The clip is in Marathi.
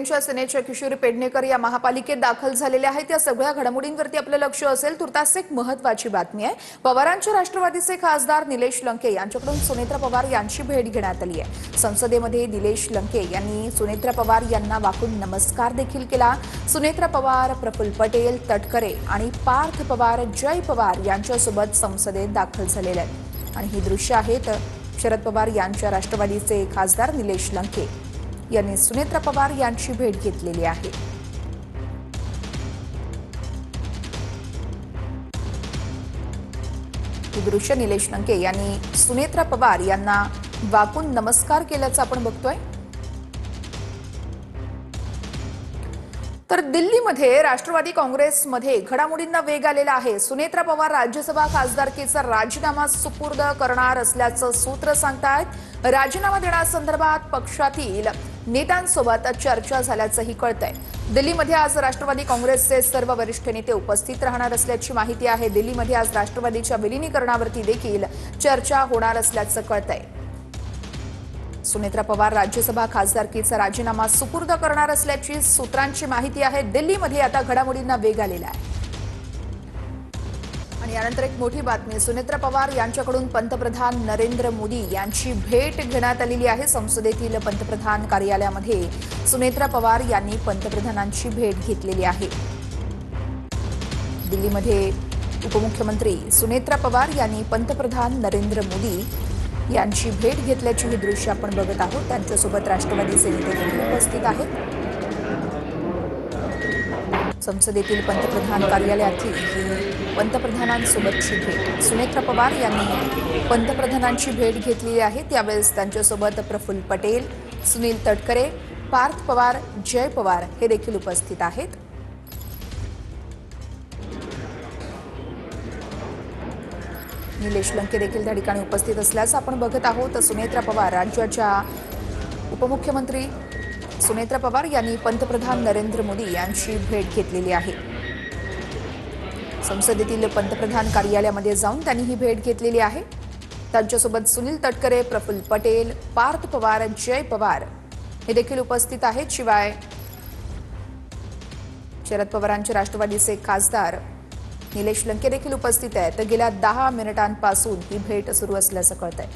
सेनेच्या किशोरी पेडणेकर या महापालिकेत दाखल झालेल्या आहेत. या सगळ्या घडामोडींवरती आपलं लक्ष असेल. तुर्तास एक महत्त्वाची बातमी आहे. पवारांच्या राष्ट्रवादीचे खासदार निलेश लंके यांच्याकडून सुनेत्रा पवार यांची भेट घेण्यात आली आहे. संसदेमध्ये निलेश लंके यांनी सुनेत्रा पवार यांना वाकून नमस्कार देखील केला. सुनेत्रा पवार, प्रफुल्ल पटेल, तटकरे आणि पार्थ पवार, जय पवार यांच्यासोबत संसदेत दाखल झालेले आहेत. आणि ही दृश्य आहेत शरद पवार यांच्या राष्ट्रवादीचे खासदार निलेश लंके यांनी सुनेत्रा पवार यांची भेट घेतलेली आहे. ही दृश्य निलेश लंके यांनी सुनेत्रा पवार यांना वाकून नमस्कार केल्याचं आपण बघतोय. तर दिल्लीमध्ये राष्ट्रवादी काँग्रेसमध्ये घडामोडींना वेग आलेला आहे. सुनेत्रा पवार राज्यसभा खासदारकीचा राजीनामा सुपूर्द करणार असल्याचं सूत्र सांगतायत. राजीनामा देण्यासंदर्भात पक्षातील नेत्यांसोबत चर्चा झाल्याचंही कळतंय. दिल्लीमध्ये आज राष्ट्रवादी काँग्रेसचे सर्व वरिष्ठ नेते उपस्थित राहणार असल्याची माहिती आहे. दिल्लीमध्ये आज राष्ट्रवादीच्या विलिनीकरणावरती देखील चर्चा होणार असल्याचं कळतंय. सुनेत्रा पवार राज्यसभा खासदारकीचा राजीनामा सुपूर्द करणार असल्याची सूत्रांची माहिती आहे. दिल्लीमध्ये आता घडामोडींना वेग आलेला आहे. आणि यानंतर एक मोठी बातमी. सुनेत्रा पवार यांच्याकडून पंतप्रधान नरेंद्र मोदी यांची भेट घेण्यात आलेली आहे. संसदेतील पंतप्रधान कार्यालयामध्ये सुनेत्रा पवार यांनी पंतप्रधानांची भेट घेतलेली आहे. दिल्लीमध्ये उपमुख्यमंत्री सुनेत्रा पवार यांनी पंतप्रधान नरेंद्र मोदी यांची भेट घेतल्याची ही दृश्य आपण बघत आहोत. त्यांच्यासोबत राष्ट्रवादीचे नेते देखील उपस्थित आहेत. संसदेतील पंतप्रधान कार्यालयातील ही पंतप्रधानांसोबतची भेट. सुनेत्रा पवार यांनी पंतप्रधानांची भेट घेतलेली आहे. त्यावेळेस त्यांच्यासोबत प्रफुल्ल पटेल, सुनील तटकरे, पार्थ पवार, जय पवार हे देखील उपस्थित आहेत. निलेश लंके देखील त्या ठिकाणी उपस्थित असल्याचं आपण बघत आहोत. सुनेत्रा पवार राज्याच्या उपमुख्यमंत्री सुनेत्रा पवार यांनी पंतप्रधान नरेंद्र मोदी यांची भेट घेतलेली आहे. संसदेतील पंतप्रधान कार्यालयामध्ये जाऊन त्यांनी ही भेट घेतलेली आहे. त्यांच्यासोबत सुनील तटकरे, प्रफुल्ल पटेल, पार्थ पवार, जय पवार हे देखील उपस्थित आहेत. शिवाय शरद पवारांचे राष्ट्रवादीचे खासदार निलेश लंके देखील उपस्थित आहेत. गेल्या 10 मिनिटांपासून ही भेट सुरू असल्याचं कळतंय.